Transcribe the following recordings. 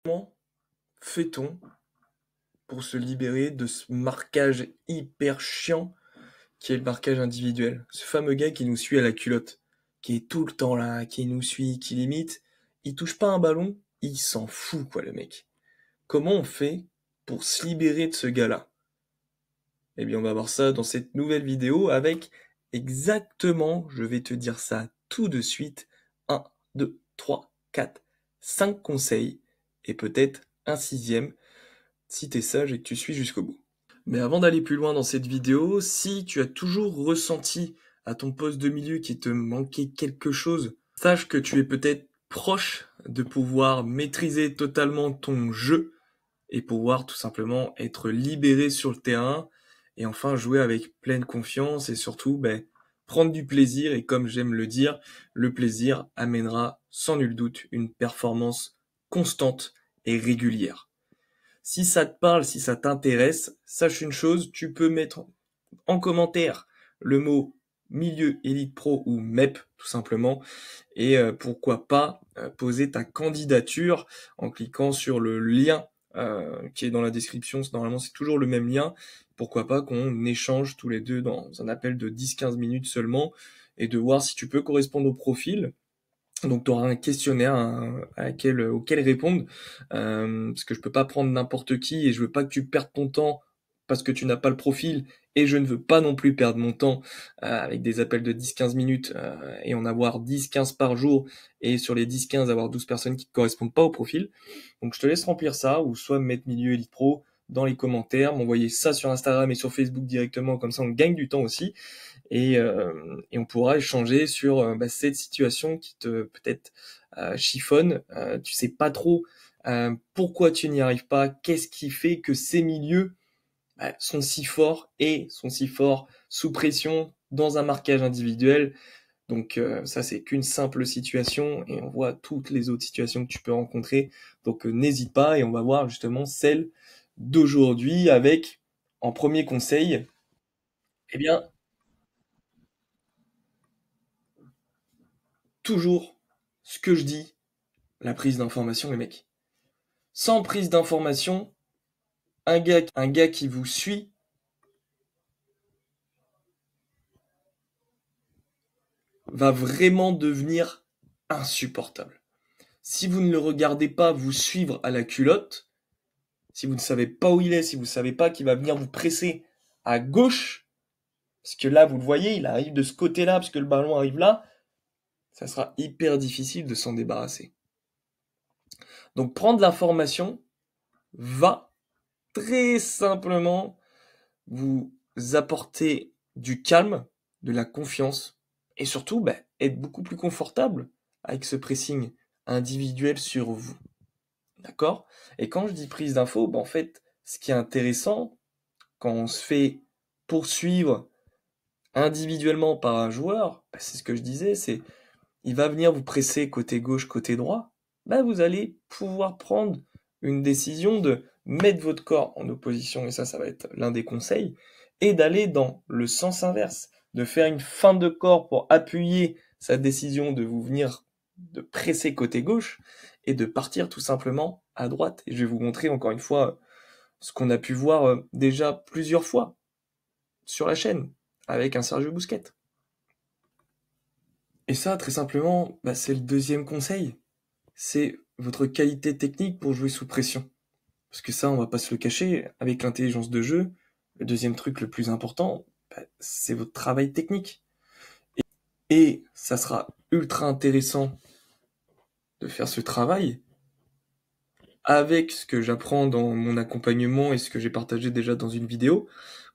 Comment fait-on pour se libérer de ce marquage hyper chiant qui est le marquage individuel? Ce fameux gars qui nous suit à la culotte, qui est tout le temps là, qui nous suit, qui limite, il touche pas un ballon, il s'en fout quoi le mec. Comment on fait pour se libérer de ce gars-là? Eh bien on va voir ça dans cette nouvelle vidéo avec exactement, je vais te dire ça tout de suite, un, 2, 3, 4, 5 conseils et peut-être un sixième si t'es sage et que tu suis jusqu'au bout. Mais avant d'aller plus loin dans cette vidéo, si tu as toujours ressenti à ton poste de milieu qu'il te manquait quelque chose, sache que tu es peut-être proche de pouvoir maîtriser totalement ton jeu et pouvoir tout simplement être libéré sur le terrain et enfin jouer avec pleine confiance et surtout prendre du plaisir. Et comme j'aime le dire, le plaisir amènera sans nul doute une performance constante et régulière. Si ça te parle, si ça t'intéresse, sache une chose, tu peux mettre en commentaire le mot milieu élite pro ou MEP tout simplement et pourquoi pas poser ta candidature en cliquant sur le lien qui est dans la description. Normalement c'est toujours le même lien. Pourquoi pas qu'on échange tous les deux dans un appel de 10-15 minutes seulement et de voir si tu peux correspondre au profil. Donc tu auras un questionnaire auquel répondre, parce que je peux pas prendre n'importe qui et je veux pas que tu perdes ton temps parce que tu n'as pas le profil et je ne veux pas non plus perdre mon temps avec des appels de 10-15 minutes et en avoir 10-15 par jour et sur les 10-15 avoir 12 personnes qui ne correspondent pas au profil. Donc je te laisse remplir ça ou soit me mettre milieu élite pro dans les commentaires, m'envoyer ça sur Instagram et sur Facebook directement, comme ça on gagne du temps aussi et on pourra échanger sur cette situation qui te peut-être chiffonne. Tu sais pas trop pourquoi tu n'y arrives pas, qu'est-ce qui fait que ces milieux sont si forts et sont si forts sous pression dans un marquage individuel. Donc ça c'est qu'une simple situation et on voit toutes les autres situations que tu peux rencontrer. Donc n'hésite pas et on va voir justement celle d'aujourd'hui avec en premier conseil, eh bien toujours ce que je dis, la prise d'information, les mecs. Sans prise d'information, un gars qui vous suit va vraiment devenir insupportable. Si vous ne le regardez pas vous suivre à la culotte, si vous ne savez pas où il est, si vous ne savez pas qu'il va venir vous presser à gauche, parce que là, vous le voyez, il arrive de ce côté-là, parce que le ballon arrive là, ça sera hyper difficile de s'en débarrasser. Donc prendre l'information va très simplement vous apporter du calme, de la confiance et surtout être beaucoup plus confortable avec ce pressing individuel sur vous. D'accord? Et quand je dis prise d'info, en fait, ce qui est intéressant quand on se fait poursuivre individuellement par un joueur, c'est ce que je disais, c'est il va venir vous presser côté gauche, côté droit, vous allez pouvoir prendre une décision de mettre votre corps en opposition, et ça va être l'un des conseils, et d'aller dans le sens inverse, de faire une feinte de corps pour appuyer sa décision de vous venir de presser côté gauche, et de partir tout simplement à droite. Et je vais vous montrer encore une fois ce qu'on a pu voir déjà plusieurs fois sur la chaîne, avec un Sergio Busquets. Et ça, très simplement, c'est le deuxième conseil. C'est votre qualité technique pour jouer sous pression. Parce que ça, on va pas se le cacher, avec l'intelligence de jeu, le deuxième truc le plus important, c'est votre travail technique. Et ça sera ultra intéressant de faire ce travail avec ce que j'apprends dans mon accompagnement et ce que j'ai partagé déjà dans une vidéo,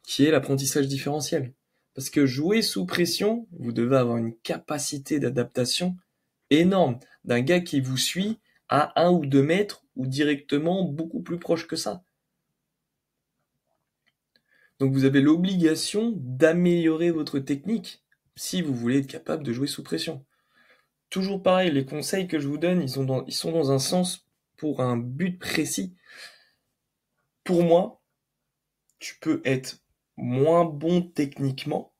qui est l'apprentissage différentiel. Parce que jouer sous pression, vous devez avoir une capacité d'adaptation énorme d'un gars qui vous suit à 1 ou 2 mètres ou directement beaucoup plus proche que ça. Donc vous avez l'obligation d'améliorer votre technique si vous voulez être capable de jouer sous pression. Toujours pareil, les conseils que je vous donne, ils sont dans un sens pour un but précis. Pour moi, tu peux être moins bon techniquement,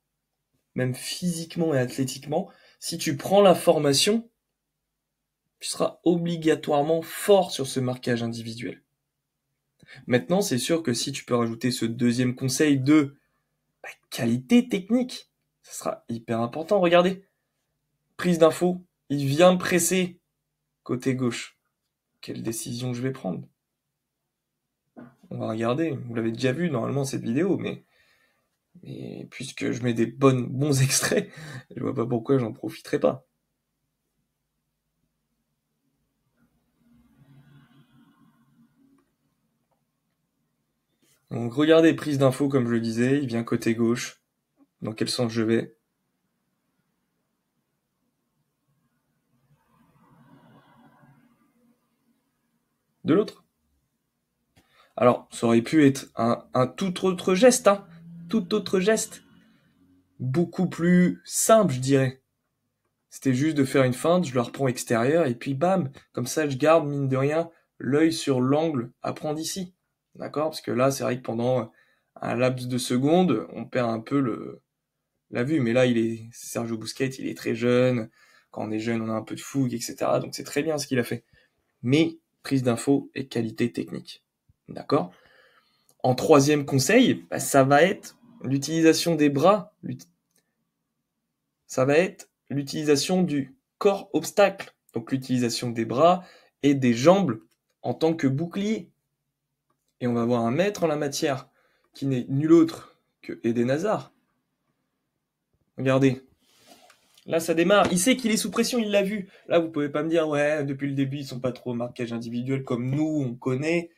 même physiquement et athlétiquement, si tu prends la formation tu seras obligatoirement fort sur ce marquage individuel. Maintenant, c'est sûr que si tu peux rajouter ce deuxième conseil de qualité technique, ça sera hyper important. Regardez, prise d'info, il vient me presser côté gauche. Quelle décision je vais prendre? On va regarder, vous l'avez déjà vu normalement cette vidéo, mais puisque je mets des bons extraits, je vois pas pourquoi j'en profiterai pas. Donc regardez, prise d'info comme je le disais, il vient côté gauche. Dans quel sens je vais? De l'autre. Alors, ça aurait pu être un tout autre geste, hein. Tout autre geste. Beaucoup plus simple, je dirais. C'était juste de faire une feinte, je le reprends extérieur, et puis bam, comme ça je garde, mine de rien, l'œil sur l'angle à prendre ici. D'accord? Parce que là, c'est vrai que pendant un laps de secondes, on perd un peu la vue. Mais là, Sergio Busquets, il est très jeune. Quand on est jeune, on a un peu de fougue, etc. Donc c'est très bien ce qu'il a fait. Mais prise d'info et qualité technique. D'accord? En troisième conseil, ça va être l'utilisation des bras. Ça va être l'utilisation du corps obstacle. Donc l'utilisation des bras et des jambes en tant que bouclier. Et on va avoir un maître en la matière qui n'est nul autre que Eden Hazard. Regardez. Là, ça démarre. Il sait qu'il est sous pression, il l'a vu. Là, vous pouvez pas me dire, ouais, depuis le début, ils sont pas trop au marquage individuel comme nous, on connaît.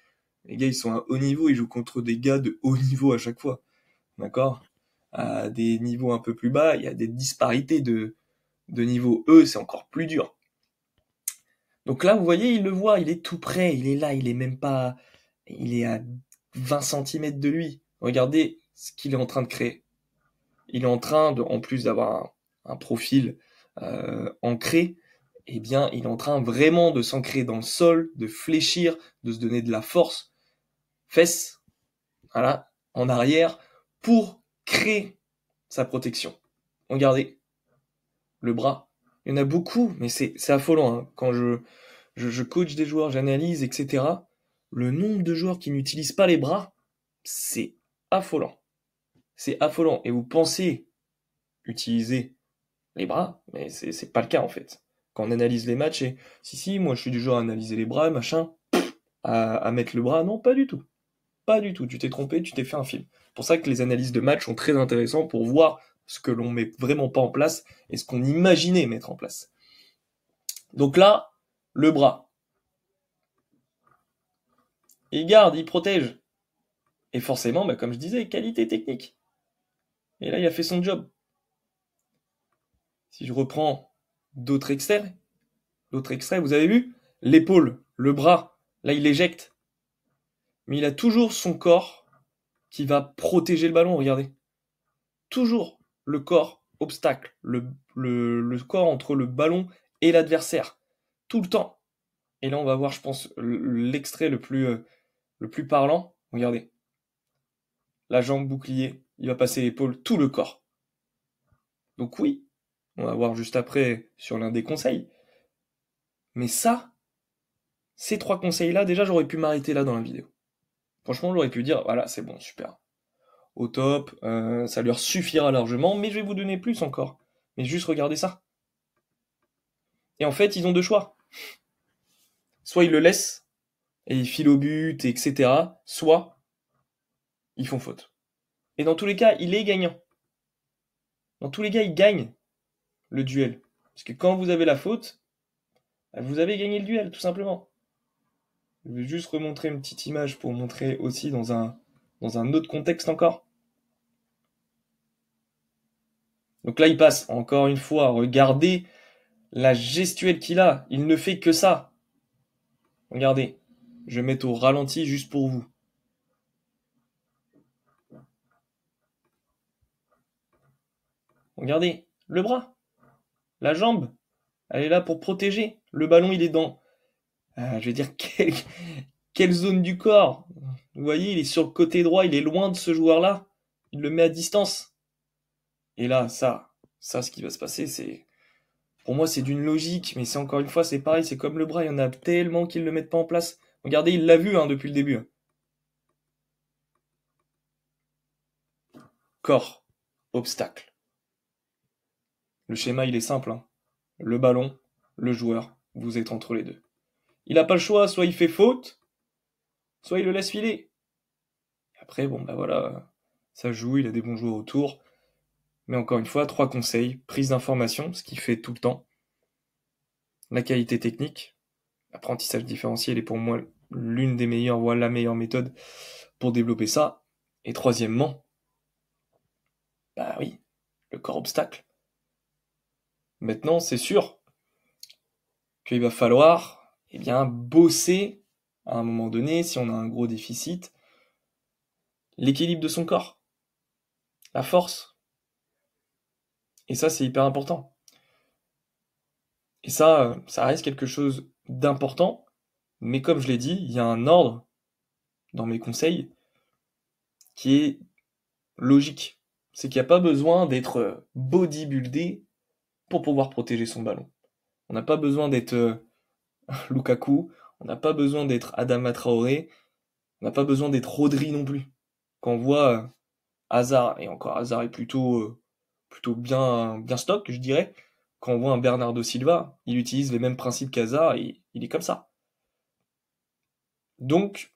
Les gars, ils sont à haut niveau, ils jouent contre des gars de haut niveau à chaque fois. D'accord? À des niveaux un peu plus bas, il y a des disparités de niveau. Eux, c'est encore plus dur. Donc là, vous voyez, il le voit, il est tout près, il est là, il est même pas... Il est à 20 cm de lui. Regardez ce qu'il est en train de créer. Il est en train de, en plus d'avoir un profil ancré, eh bien, il est en train vraiment de s'ancrer dans le sol, de fléchir, de se donner de la force, fesses, voilà, en arrière, pour créer sa protection. Regardez, le bras. Il y en a beaucoup, mais c'est affolant. Hein. Quand je coach des joueurs, j'analyse, etc., le nombre de joueurs qui n'utilisent pas les bras, c'est affolant. C'est affolant. Et vous pensez utiliser les bras, mais c'est pas le cas en fait. Quand on analyse les matchs, et si, moi je suis du genre à analyser les bras, machin, à mettre le bras, non, pas du tout. Pas du tout, tu t'es trompé, tu t'es fait un film. C'est pour ça que les analyses de match sont très intéressantes pour voir ce que l'on met vraiment pas en place et ce qu'on imaginait mettre en place. Donc là, le bras. Il garde, il protège. Et forcément, comme je disais, qualité technique. Et là, il a fait son job. Si je reprends d'autres extraits, vous avez vu? L'épaule, le bras, là, il éjecte. Mais il a toujours son corps qui va protéger le ballon, regardez. Toujours le corps obstacle, le corps entre le ballon et l'adversaire. Tout le temps. Et là, on va voir, je pense, l'extrait le plus parlant. Regardez. La jambe bouclier, il va passer l'épaule, tout le corps. Donc oui, on va voir juste après sur l'un des conseils. Mais ça, ces 3 conseils-là, déjà, j'aurais pu m'arrêter là dans la vidéo. Franchement, j'aurais pu dire, voilà, c'est bon, super. Au top, ça leur suffira largement, mais je vais vous donner plus encore. Mais juste regardez ça. Et en fait, ils ont 2 choix. Soit ils le laissent, et ils filent au but, etc. Soit, ils font faute. Et dans tous les cas, il est gagnant. Dans tous les cas, il gagne le duel. Parce que quand vous avez la faute, vous avez gagné le duel, tout simplement. Je vais juste remontrer une petite image pour montrer aussi dans un autre contexte encore. Donc là, il passe, encore une fois, regardez la gestuelle qu'il a. Il ne fait que ça. Regardez, je vais mettre au ralenti juste pour vous. Regardez, le bras, la jambe, elle est là pour protéger. Le ballon, il est dans, je vais dire, quelle zone du corps? Vous voyez, il est sur le côté droit, il est loin de ce joueur-là. Il le met à distance. Et là, ça, ce qui va se passer, c'est Pour moi, c'est d'une logique, mais c'est encore une fois, c'est pareil, c'est comme le bras, il y en a tellement qu'ils le mettent pas en place. Regardez, il l'a vu hein, depuis le début. Corps, obstacle. Le schéma, il est simple. Hein. Le ballon, le joueur, vous êtes entre les deux. Il n'a pas le choix, soit il fait faute, soit il le laisse filer. Après, bon, bah voilà, ça joue, il a des bons joueurs autour. Mais encore une fois, 3 conseils. Prise d'information, ce qu'il fait tout le temps. La qualité technique. L'apprentissage différentiel est pour moi l'une des meilleures, voire la meilleure méthode pour développer ça. Et troisièmement, bah oui, le corps obstacle. Maintenant, c'est sûr qu'il va falloir, eh bien, bosser à un moment donné, si on a un gros déficit, l'équilibre de son corps, la force. Et ça, c'est hyper important. Et ça reste quelque chose d'important, mais comme je l'ai dit, il y a un ordre dans mes conseils qui est logique. C'est qu'il n'y a pas besoin d'être bodybuildé pour pouvoir protéger son ballon. On n'a pas besoin d'être Lukaku, on n'a pas besoin d'être Adama Traoré, on n'a pas besoin d'être Rodri non plus. Quand on voit Hazard, et encore Hazard est plutôt bien stock, je dirais, quand on voit un Bernardo Silva, il utilise les mêmes principes qu'Hazard et il est comme ça. Donc,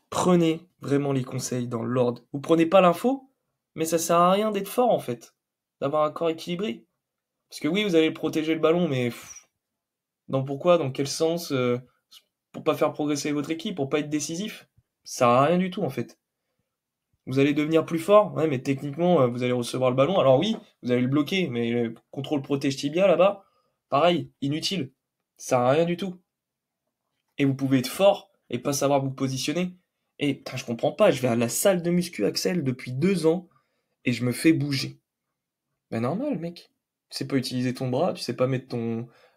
prenez vraiment les conseils dans l'ordre. Vous prenez pas l'info, mais ça sert à rien d'être fort en fait, d'avoir un corps équilibré. Parce que oui, vous allez protéger le ballon, mais dans pourquoi, dans quel sens, pour pas faire progresser votre équipe, pour pas être décisif, ça sert à rien du tout en fait. Vous allez devenir plus fort, ouais, mais techniquement, vous allez recevoir le ballon. Alors oui, vous allez le bloquer, mais le contrôle protège tibia là-bas, pareil, inutile. Ça sert à rien du tout. Et vous pouvez être fort et pas savoir vous positionner. Et putain, je comprends pas, je vais à la salle de muscu Axel depuis 2 ans et je me fais bouger. Ben normal, mec. Tu sais pas utiliser ton bras, tu sais pas mettre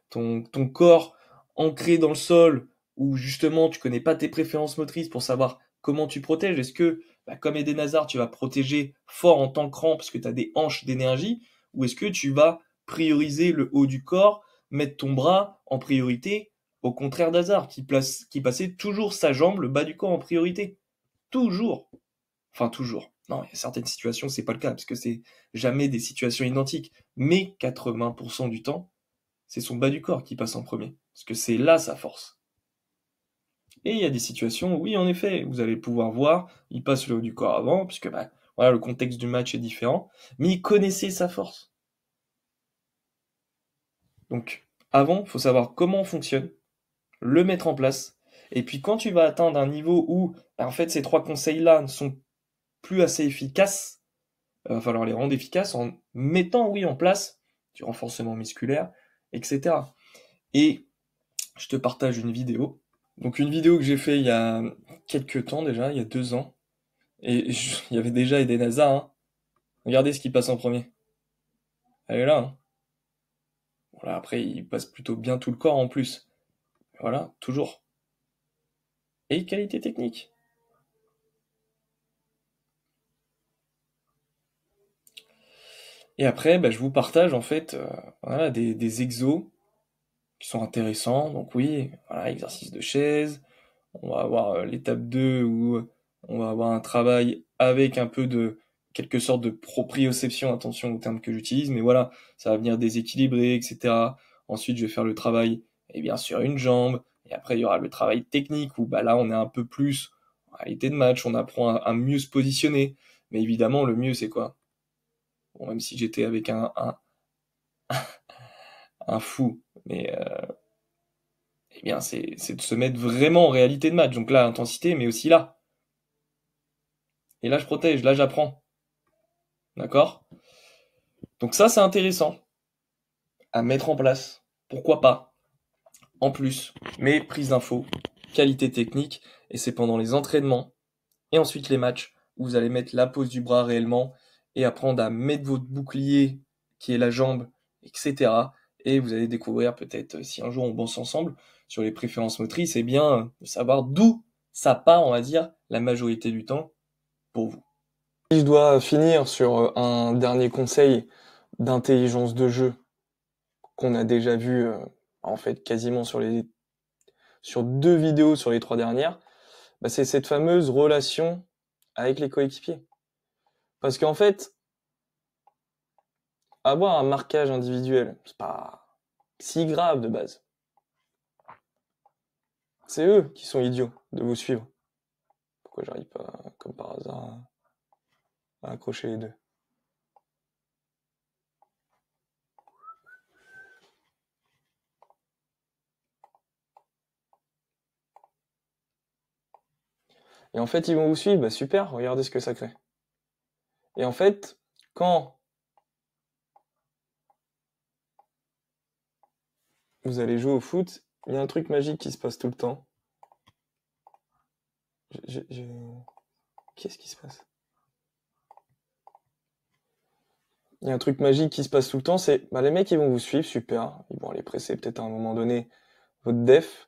ton corps ancré dans le sol, ou justement tu connais pas tes préférences motrices pour savoir comment tu protèges. Est-ce que, bah, comme Eden Hazard, tu vas protéger fort en t'ancrant parce que tu as des hanches d'énergie, ou est-ce que tu vas prioriser le haut du corps, mettre ton bras en priorité, au contraire d'Hazard, qui passait toujours sa jambe, le bas du corps en priorité. Toujours. Enfin, toujours. Non, il y a certaines situations, c'est pas le cas, parce que c'est jamais des situations identiques. Mais 80% du temps, c'est son bas du corps qui passe en premier. Parce que c'est là sa force. Et il y a des situations, oui, en effet, vous allez pouvoir voir, il passe le haut du corps avant, puisque bah, voilà, le contexte du match est différent, mais il connaissait sa force. Donc, avant, il faut savoir comment on fonctionne, le mettre en place, et puis quand tu vas atteindre un niveau où, bah, en fait, ces 3 conseils-là ne sont plus assez efficaces, il va falloir les rendre efficaces en mettant, oui, en place du renforcement musculaire, etc. Et je te partage une vidéo. Donc une vidéo que j'ai fait il y a quelques temps déjà, il y a 2 ans. Et il y avait déjà Eden Hazard. Hein. Regardez ce qui passe en premier. Elle est là. Hein. Voilà, après, il passe plutôt bien tout le corps en plus. Voilà, toujours. Et qualité technique. Et après, bah, je vous partage en fait voilà, des exos qui sont intéressants. Donc oui, voilà, exercice de chaise. On va avoir l'étape 2 où on va avoir un travail avec un peu de quelque sorte de proprioception, attention au terme que j'utilise, mais voilà, ça va venir déséquilibrer, etc. Ensuite, je vais faire le travail, et bien sûr, une jambe, et après, il y aura le travail technique où bah là, on est un peu plus en réalité de match, on apprend à mieux se positionner. Mais évidemment, le mieux, c'est quoi? Bon, même si j'étais avec un fou, mais eh bien, c'est de se mettre vraiment en réalité de match. Donc là, intensité, mais aussi là. Et là, je protège, là, j'apprends. D'accord? Donc ça, c'est intéressant à mettre en place. Pourquoi pas? En plus, mais prise d'infos, qualité technique, et c'est pendant les entraînements et ensuite les matchs où vous allez mettre la pose du bras réellement et apprendre à mettre votre bouclier qui est la jambe, etc. Et vous allez découvrir peut-être si un jour on bosse ensemble sur les préférences motrices, et bien de savoir d'où ça part, on va dire, la majorité du temps pour vous. Si je dois finir sur un dernier conseil d'intelligence de jeu qu'on a déjà vu en fait quasiment sur 2 vidéos sur les 3 dernières, bah, c'est cette fameuse relation avec les coéquipiers. Parce qu'en fait, avoir un marquage individuel, c'est pas si grave de base. C'est eux qui sont idiots de vous suivre. Pourquoi j'arrive pas, comme par hasard, à accrocher les deux? Et en fait, ils vont vous suivre, bah super, regardez ce que ça crée. Et en fait, quand vous allez jouer au foot, il y a un truc magique qui se passe tout le temps. Qu'est-ce qui se passe? Il y a un truc magique qui se passe tout le temps, c'est bah, les mecs ils vont vous suivre, super, ils vont aller presser peut-être à un moment donné votre def.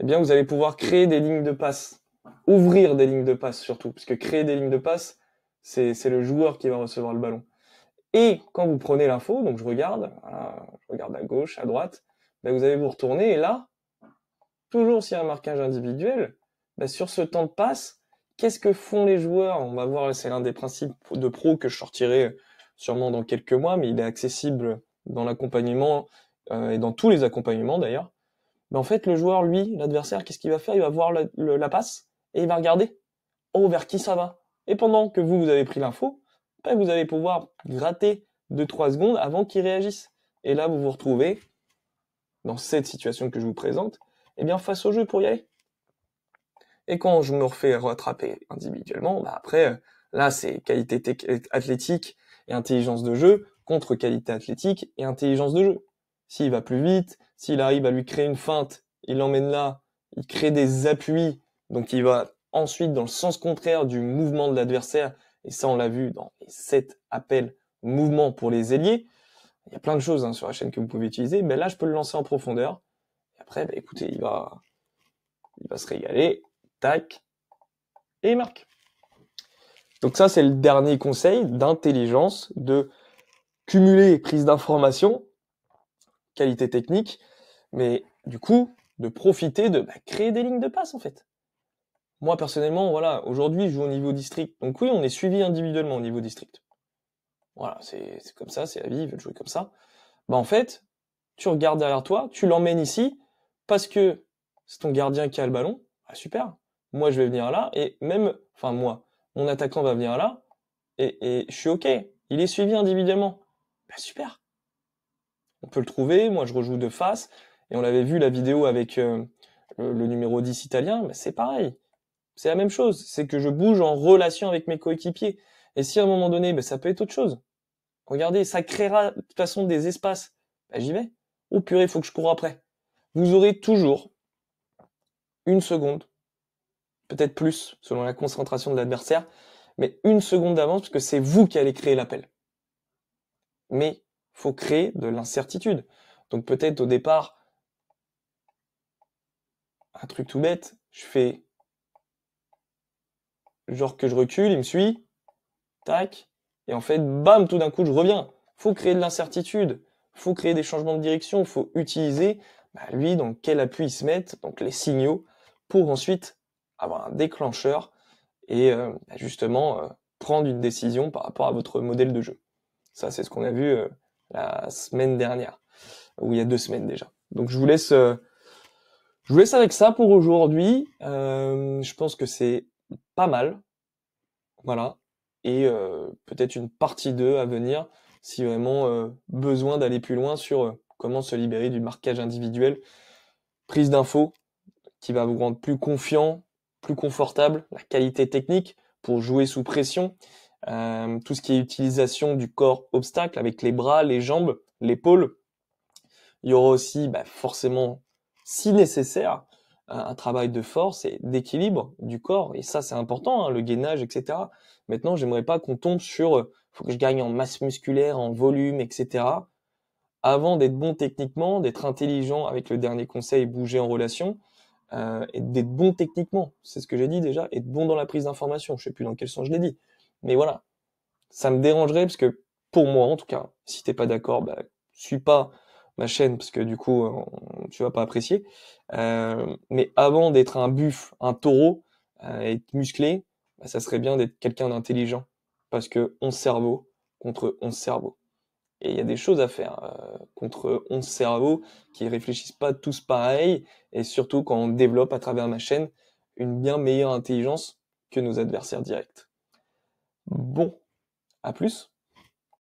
Eh bien vous allez pouvoir créer des lignes de passe, ouvrir des lignes de passe surtout, parce que créer des lignes de passe, c'est le joueur qui va recevoir le ballon. Et quand vous prenez l'info, donc je regarde à gauche, à droite, bah, vous allez vous retourner et là, toujours s'il y a un marquage individuel, bah, sur ce temps de passe, qu'est-ce que font les joueurs? On va voir, c'est l'un des principes de pro que je sortirai sûrement dans quelques mois, mais il est accessible dans l'accompagnement et dans tous les accompagnements d'ailleurs. Mais en fait, le joueur, lui, l'adversaire, qu'est-ce qu'il va faire? Il va voir la passe et il va regarder, oh, vers qui ça va? Et pendant que vous avez pris l'info, bah, vous allez pouvoir gratter 2-3 secondes avant qu'il réagisse. Et là, vous vous retrouvez dans cette situation que je vous présente, eh bien face au jeu pour y aller. Et quand je me refais rattraper individuellement, bah après, là, c'est qualité athlétique et intelligence de jeu contre qualité athlétique et intelligence de jeu. S'il va plus vite, s'il arrive à lui créer une feinte, il l'emmène là, il crée des appuis, donc il va ensuite dans le sens contraire du mouvement de l'adversaire, et ça on l'a vu dans les 7 appels mouvement pour les ailiers. Il y a plein de choses sur la chaîne que vous pouvez utiliser, mais là je peux le lancer en profondeur, et après, bah, écoutez, il va se régaler, tac, et il marque. Donc ça, c'est le dernier conseil d'intelligence, de cumuler prise d'information, qualité technique, mais du coup, de profiter de créer des lignes de passe, en fait. Moi, personnellement, voilà, aujourd'hui, je joue au niveau district. Donc oui, on est suivi individuellement au niveau district. Voilà, c'est comme ça, c'est la vie, ils veulent jouer comme ça. Bah en fait, tu regardes derrière toi, tu l'emmènes ici, parce que c'est ton gardien qui a le ballon. Ah, super. Moi, je vais venir là, et même, enfin moi, mon attaquant va venir là, et je suis OK. Il est suivi individuellement. Bah super. On peut le trouver, moi je rejoue de face, et on l'avait vu la vidéo avec le numéro 10 italien, bah c'est pareil. C'est la même chose, c'est que je bouge en relation avec mes coéquipiers. Et si à un moment donné, bah, ça peut être autre chose. Regardez, ça créera de toute façon des espaces. Bah, j'y vais. Oh purée, il faut que je cours après. Vous aurez toujours une seconde, peut-être plus, selon la concentration de l'adversaire, mais une seconde d'avance, parce que c'est vous qui allez créer l'appel. Mais faut créer de l'incertitude. Donc peut-être au départ, un truc tout bête, je fais genre que je recule, il me suit, tac, et en fait, bam, tout d'un coup, je reviens. Faut créer de l'incertitude, faut créer des changements de direction, faut utiliser lui dans quel appui il se met, donc les signaux, pour ensuite avoir un déclencheur et justement prendre une décision par rapport à votre modèle de jeu. Ça, c'est ce qu'on a vu la semaine dernière, ou il y a 2 semaines déjà. Donc je vous laisse avec ça pour aujourd'hui. Je pense que c'est pas mal. Voilà. Et peut-être une partie 2 à venir si vraiment besoin d'aller plus loin sur comment se libérer du marquage individuel. Prise d'infos qui va vous rendre plus confiant, plus confortable, la qualité technique pour jouer sous pression, tout ce qui est utilisation du corps obstacle avec les bras, les jambes, l'épaule. Il y aura aussi forcément, si nécessaire, un travail de force et d'équilibre du corps. Et ça, c'est important, le gainage, etc. Maintenant, j'aimerais pas qu'on tombe sur faut que je gagne en masse musculaire, en volume, etc. Avant d'être bon techniquement, d'être intelligent avec le dernier conseil, bouger en relation, et d'être bon techniquement. C'est ce que j'ai dit déjà, être bon dans la prise d'information. Je sais plus dans quel sens je l'ai dit. Mais voilà. Ça me dérangerait parce que Pour moi, en tout cas. Si t'es pas d'accord, bah, suis pas ma chaîne parce que du coup, tu vas pas apprécier. Mais avant d'être un buff, un taureau, et être musclé, bah, ça serait bien d'être quelqu'un d'intelligent. Parce que 11 cerveaux contre 11 cerveaux. Et il y a des choses à faire contre 11 cerveaux qui réfléchissent pas tous pareil, et surtout quand on développe à travers ma chaîne une bien meilleure intelligence que nos adversaires directs. Bon, à plus.